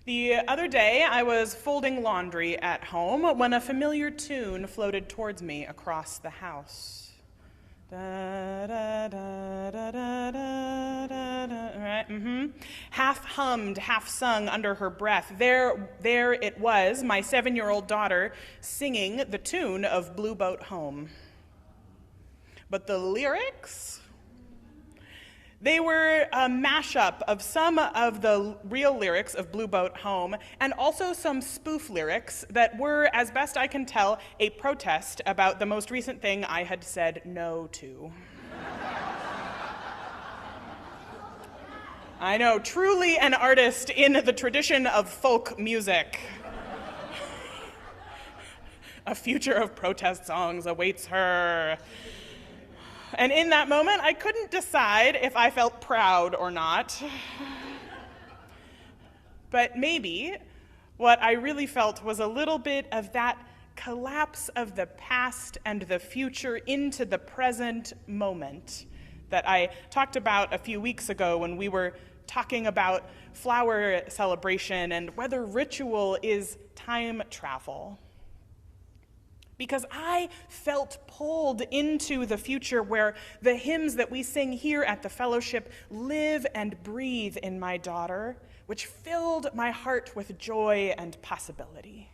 The other day, I was folding laundry at home when a familiar tune floated towards me across the house. Da, da, da, da, da, da, da, da. Right? Half hummed, half sung under her breath. There it was, my 7-year-old daughter singing the tune of Blue Boat Home. But the lyrics? They were a mashup of some of the real lyrics of Blue Boat Home and also some spoof lyrics that were, as best I can tell, a protest about the most recent thing I had said no to. I know, truly an artist in the tradition of folk music. A future of protest songs awaits her. And in that moment, I couldn't decide if I felt proud or not. But maybe what I really felt was a little bit of that collapse of the past and the future into the present moment that I talked about a few weeks ago when we were talking about flower celebration and whether ritual is time travel. Because I felt pulled into the future where the hymns that we sing here at the fellowship live and breathe in my daughter, which filled my heart with joy and possibility.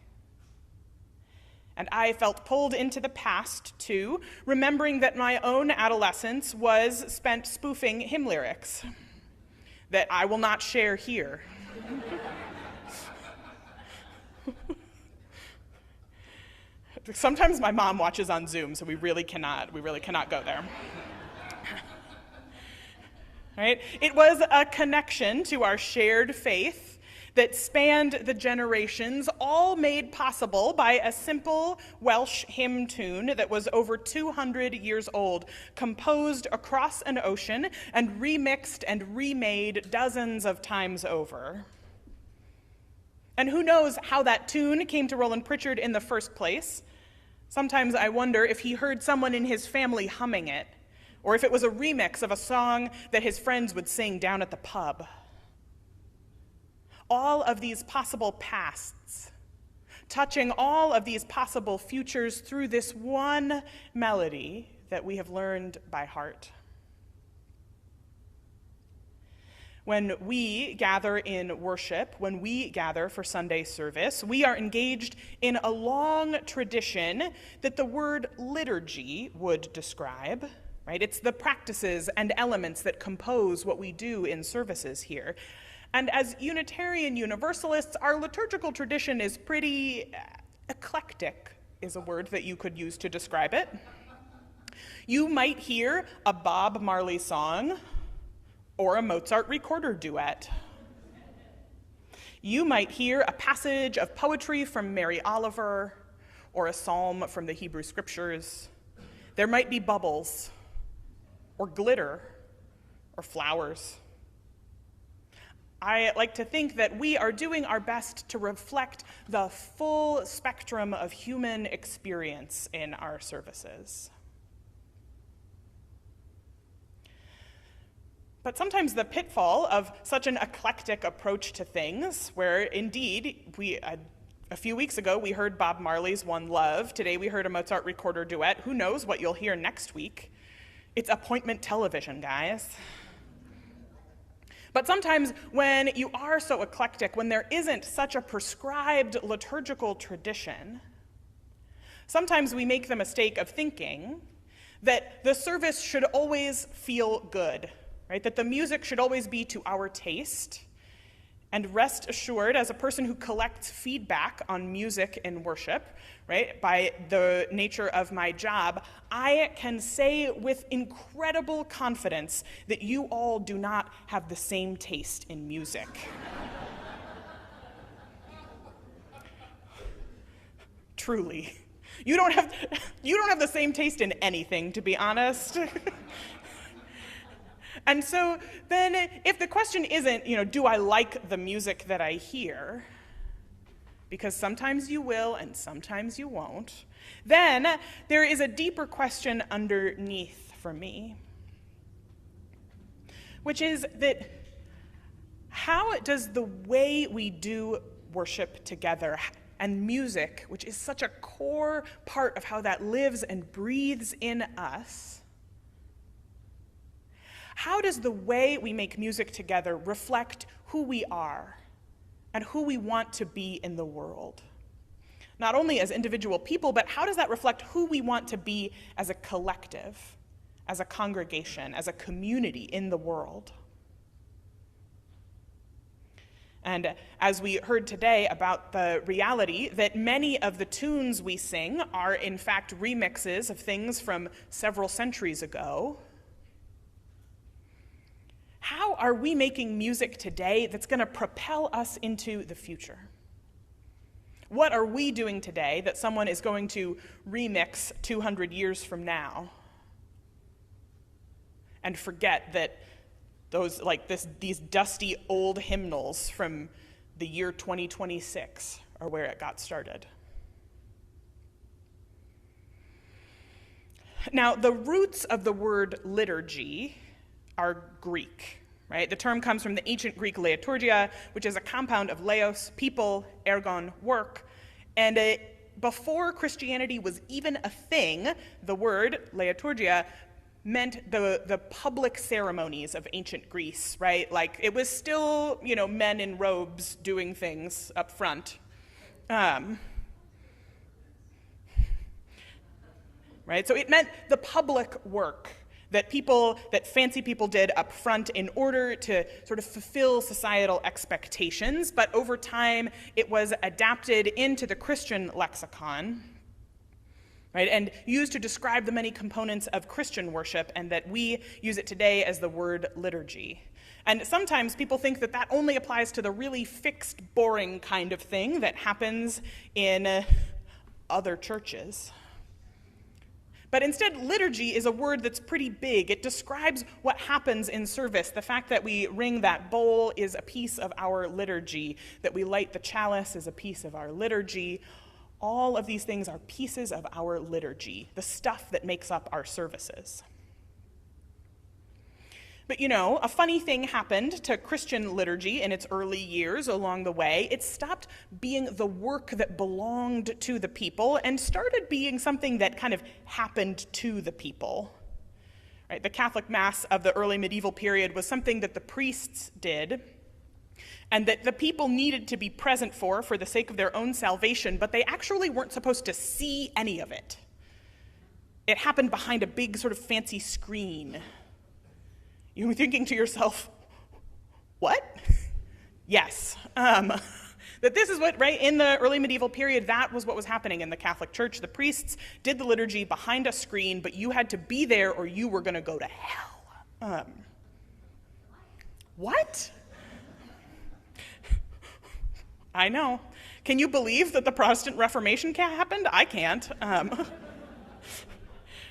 And I felt pulled into the past, too, remembering that my own adolescence was spent spoofing hymn lyrics that I will not share here. Sometimes my mom watches on Zoom, so we really cannot go there. Right? It was a connection to our shared faith that spanned the generations, all made possible by a simple Welsh hymn tune that was over 200 years old, composed across an ocean and remixed and remade dozens of times over. And who knows how that tune came to Roland Pritchard in the first place? Sometimes I wonder if he heard someone in his family humming it, or if it was a remix of a song that his friends would sing down at the pub. All of these possible pasts, touching all of these possible futures through this one melody that we have learned by heart. When we gather in worship, when we gather for Sunday service, we are engaged in a long tradition that the word liturgy would describe, right? It's the practices and elements that compose what we do in services here. And as Unitarian Universalists, our liturgical tradition is pretty eclectic, is a word that you could use to describe it. You might hear a Bob Marley song, or a Mozart recorder duet. You might hear a passage of poetry from Mary Oliver, or a psalm from the Hebrew Scriptures. There might be bubbles, or glitter, or flowers. I like to think that we are doing our best to reflect the full spectrum of human experience in our services. But sometimes the pitfall of such an eclectic approach to things, where indeed, a few weeks ago we heard Bob Marley's One Love, today we heard a Mozart recorder duet, who knows what you'll hear next week. It's appointment television, guys. But sometimes when you are so eclectic, when there isn't such a prescribed liturgical tradition, sometimes we make the mistake of thinking that the service should always feel good. Right? That the music should always be to our taste. And rest assured, as a person who collects feedback on music in worship, right, by the nature of my job, I can say with incredible confidence that you all do not have the same taste in music. Truly. You don't have the same taste in anything, to be honest. And so then if the question isn't, do I like the music that I hear? Because sometimes you will and sometimes you won't. Then there is a deeper question underneath for me, which is that How does the way we do worship together and music, which is such a core part of how that lives and breathes in us, how does the way we make music together reflect who we are and who we want to be in the world? Not only as individual people, but how does that reflect who we want to be as a collective, as a congregation, as a community in the world? And as we heard today about the reality that many of the tunes we sing are in fact remixes of things from several centuries ago, how are we making music today that's going to propel us into the future? What are we doing today that someone is going to remix 200 years from now and forget that these dusty old hymnals from the year 2026 are where it got started? Now, the roots of the word liturgy are Greek, right? The term comes from the ancient Greek liturgia, which is a compound of laos, people, ergon, work. And before Christianity was even a thing, the word liturgia meant the public ceremonies of ancient Greece, right? Like, it was still, men in robes doing things up front. Right? So it meant the public work that fancy people did up front in order to sort of fulfill societal expectations, but over time it was adapted into the Christian lexicon, right, and used to describe the many components of Christian worship, and that we use it today as the word liturgy. And sometimes people think that that only applies to the really fixed, boring kind of thing that happens in other churches. But instead, liturgy is a word that's pretty big. It describes what happens in service. The fact that we ring that bowl is a piece of our liturgy, that we light the chalice is a piece of our liturgy. All of these things are pieces of our liturgy, the stuff that makes up our services. But a funny thing happened to Christian liturgy in its early years along the way. It stopped being the work that belonged to the people and started being something that kind of happened to the people. Right? The Catholic Mass of the early medieval period was something that the priests did, and that the people needed to be present for the sake of their own salvation, but they actually weren't supposed to see any of it. It happened behind a big sort of fancy screen. You were thinking to yourself, what? Yes. That this is what, right, in the early medieval period, that was what was happening in the Catholic Church. The priests did the liturgy behind a screen, but you had to be there or you were going to go to hell. What? I know. Can you believe that the Protestant Reformation happened? I can't.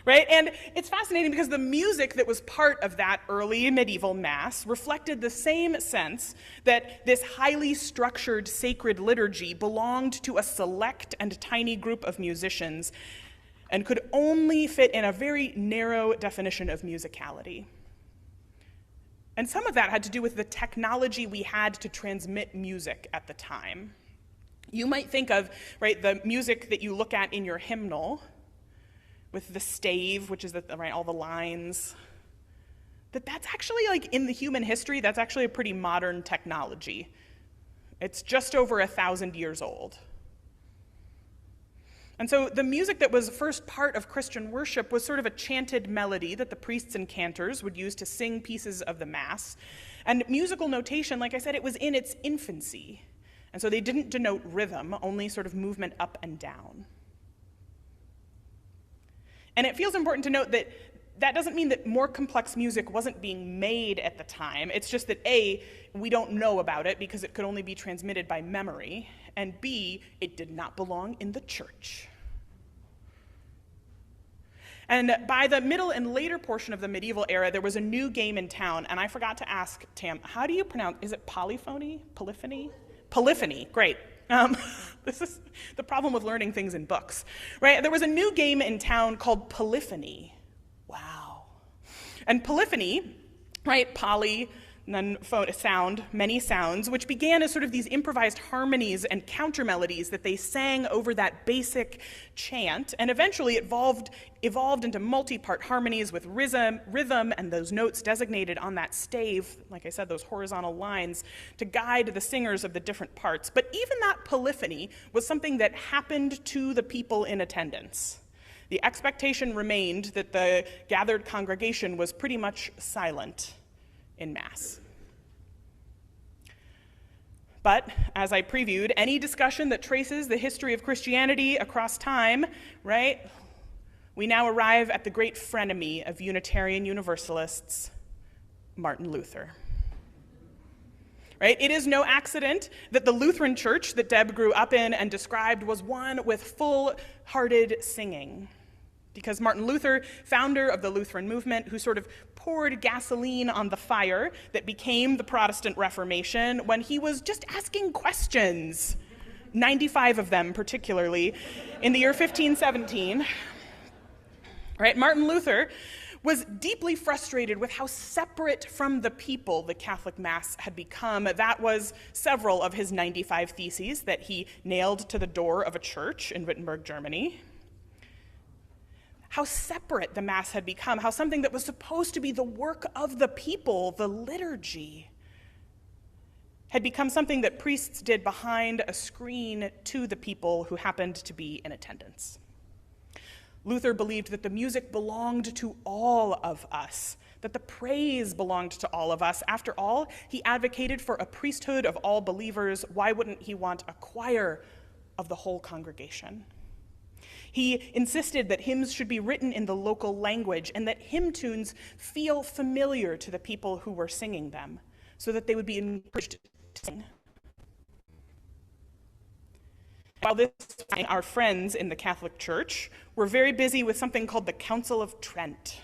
Right? And it's fascinating because the music that was part of that early medieval mass reflected the same sense that this highly structured sacred liturgy belonged to a select and tiny group of musicians and could only fit in a very narrow definition of musicality. And some of that had to do with the technology we had to transmit music at the time. You might think of, right, the music that you look at in your hymnal with the stave, which is all the lines, that's actually, in the human history, that's actually a pretty modern technology. It's just over 1,000 years old. And so the music that was first part of Christian worship was sort of a chanted melody that the priests and cantors would use to sing pieces of the Mass. And musical notation, like I said, it was in its infancy. And so they didn't denote rhythm, only sort of movement up and down. And it feels important to note that that doesn't mean that more complex music wasn't being made at the time. It's just that A, we don't know about it because it could only be transmitted by memory, and B, it did not belong in the church. And by the middle and later portion of the medieval era, there was a new game in town, and I forgot to ask Tam, how do you pronounce, is it polyphony? Polyphony? Polyphony, great. This is the problem with learning things in books, right? There was a new game in town called Polyphony. Wow. And polyphony, right, poly, many sounds, which began as sort of these improvised harmonies and counter melodies that they sang over that basic chant, and eventually evolved into multi-part harmonies with rhythm and those notes designated on that stave, like I said, those horizontal lines, to guide the singers of the different parts. But even that polyphony was something that happened to the people in attendance. The expectation remained that the gathered congregation was pretty much silent in Mass. But, as I previewed, any discussion that traces the history of Christianity across time, right, we now arrive at the great frenemy of Unitarian Universalists, Martin Luther. Right? It is no accident that the Lutheran church that Deb grew up in and described was one with full-hearted singing. Because Martin Luther, founder of the Lutheran movement, who sort of poured gasoline on the fire that became the Protestant Reformation when he was just asking questions, 95 of them particularly, in the year 1517. Right? Martin Luther was deeply frustrated with how separate from the people the Catholic Mass had become. That was several of his 95 theses that he nailed to the door of a church in Wittenberg, Germany. How separate the Mass had become, how something that was supposed to be the work of the people, the liturgy, had become something that priests did behind a screen to the people who happened to be in attendance. Luther believed that the music belonged to all of us, that the praise belonged to all of us. After all, he advocated for a priesthood of all believers. Why wouldn't he want a choir of the whole congregation? He insisted that hymns should be written in the local language and that hymn tunes feel familiar to the people who were singing them, so that they would be encouraged to sing. While this time, our friends in the Catholic Church were very busy with something called the Council of Trent,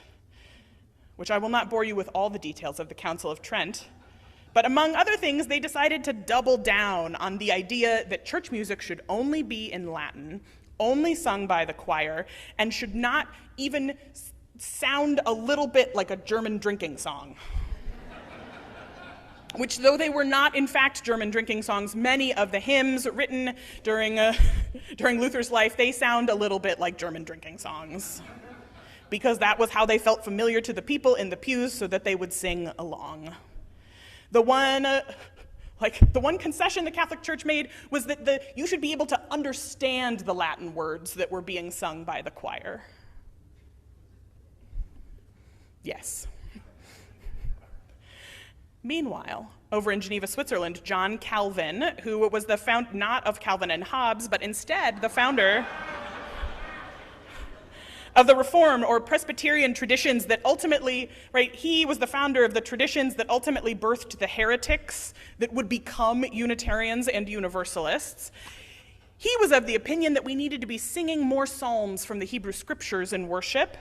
which I will not bore you with all the details of the Council of Trent, but among other things, they decided to double down on the idea that church music should only be in Latin, only sung by the choir, and should not even sound a little bit like a German drinking song. Which, though they were not in fact German drinking songs, many of the hymns written during Luther's life, they sound a little bit like German drinking songs. Because that was how they felt familiar to the people in the pews, so that they would sing along. The one concession the Catholic Church made was that you should be able to understand the Latin words that were being sung by the choir. Yes. Meanwhile, over in Geneva, Switzerland, John Calvin, who was the founder, not of Calvin and Hobbes, but instead the founder of the Reformed or Presbyterian traditions that ultimately, right, he was the founder of the traditions that ultimately birthed the heretics that would become Unitarians and Universalists. He was of the opinion that we needed to be singing more psalms from the Hebrew scriptures in worship,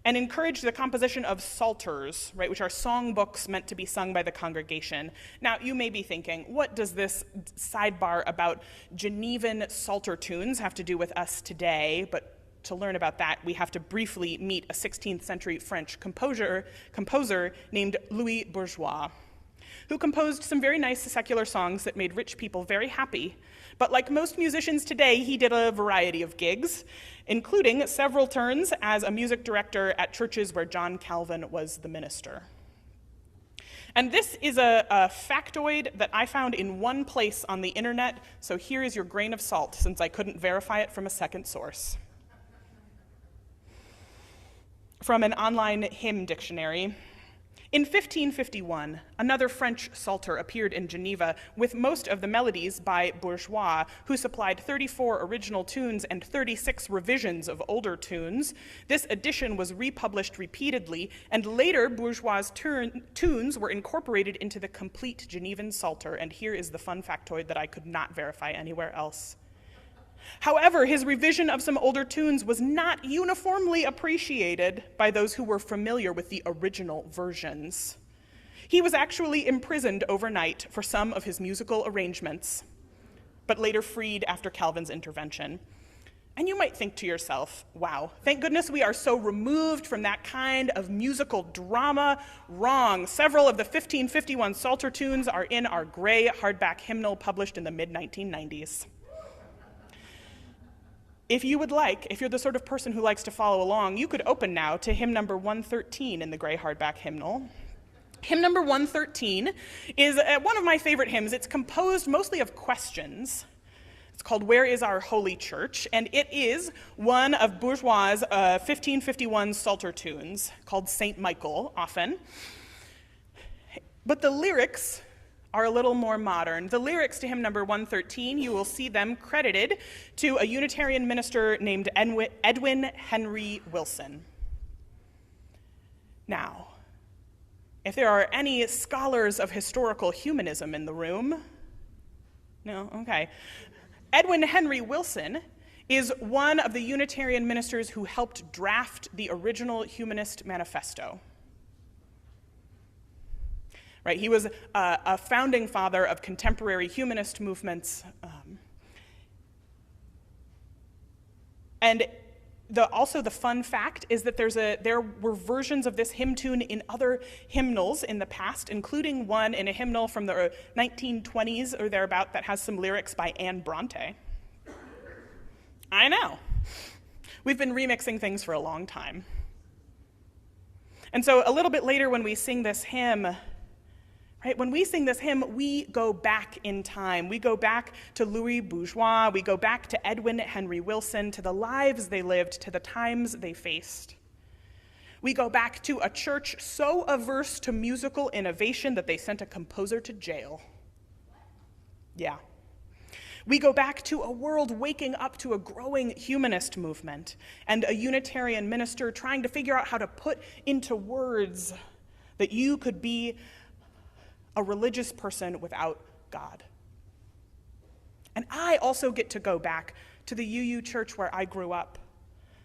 and encouraged the composition of psalters, right, which are songbooks meant to be sung by the congregation. Now, you may be thinking, what does this sidebar about Genevan psalter tunes have to do with us today? But to learn about that, we have to briefly meet a 16th century French composer named Louis Bourgeois, who composed some very nice secular songs that made rich people very happy. But like most musicians today, he did a variety of gigs, including several turns as a music director at churches where John Calvin was the minister. And this is a factoid that I found in one place on the internet, so here is your grain of salt, since I couldn't verify it from a second source. From an online hymn dictionary. In 1551, another French psalter appeared in Geneva with most of the melodies by Bourgeois, who supplied 34 original tunes and 36 revisions of older tunes. This edition was republished repeatedly, and later Bourgeois' tunes were incorporated into the complete Genevan psalter, and here is the fun factoid that I could not verify anywhere else. However, his revision of some older tunes was not uniformly appreciated by those who were familiar with the original versions. He was actually imprisoned overnight for some of his musical arrangements, but later freed after Calvin's intervention. And you might think to yourself, wow, thank goodness we are so removed from that kind of musical drama. Wrong. Several of the 1551 Psalter tunes are in our gray hardback hymnal published in the mid-1990s. If you would like, if you're the sort of person who likes to follow along, you could open now to hymn number 113 in the gray hardback hymnal. Hymn number 113 is one of my favorite hymns. It's composed mostly of questions. It's called Where is Our Holy Church? And it is one of Bourgeois' 1551 Psalter tunes called Saint Michael, often. But the lyrics are a little more modern. The lyrics to hymn number 113, you will see them credited to a Unitarian minister named Edwin Henry Wilson. Now, if there are any scholars of historical humanism in the room, no, okay. Edwin Henry Wilson is one of the Unitarian ministers who helped draft the original Humanist Manifesto. Right, he was a founding father of contemporary humanist movements. And also the fun fact is that there were versions of this hymn tune in other hymnals in the past, including one in a hymnal from the 1920s or thereabout that has some lyrics by Anne Bronte. I know. We've been remixing things for a long time. And so a little bit later when we sing this hymn, right, when we sing this hymn, we go back in time. We go back to Louis Bourgeois. We go back to Edwin Henry Wilson, to the lives they lived, to the times they faced. We go back to a church so averse to musical innovation that they sent a composer to jail. Yeah. We go back to a world waking up to a growing humanist movement and a Unitarian minister trying to figure out how to put into words that you could be a religious person without God. And I also get to go back to the UU church where I grew up,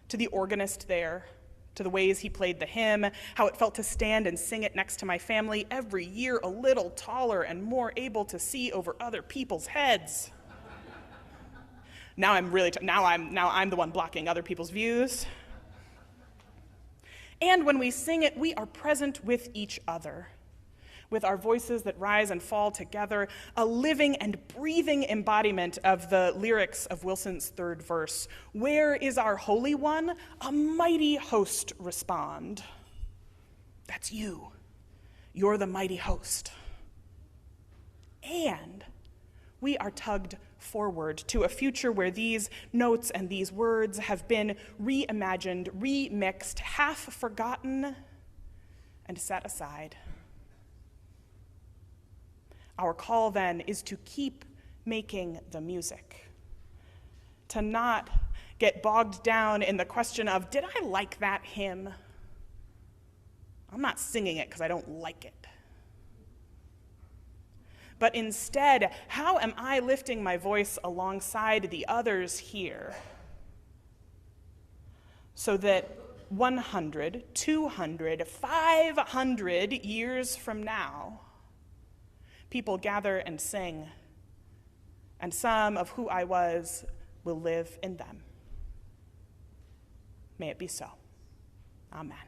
to the organist there, to the ways he played the hymn, how it felt to stand and sing it next to my family, every year a little taller and more able to see over other people's heads. Now I'm the one blocking other people's views. And when we sing it, we are present with each other, with our voices that rise and fall together, a living and breathing embodiment of the lyrics of Wilson's third verse. Where is our Holy One? A mighty host respond. That's you. You're the mighty host. And we are tugged forward to a future where these notes and these words have been reimagined, remixed, half forgotten, and set aside. Our call then is to keep making the music, to not get bogged down in the question of, did I like that hymn? I'm not singing it because I don't like it. But instead, how am I lifting my voice alongside the others here so that 100, 200, 500 years from now, people gather and sing, and some of who I was will live in them. May it be so. Amen.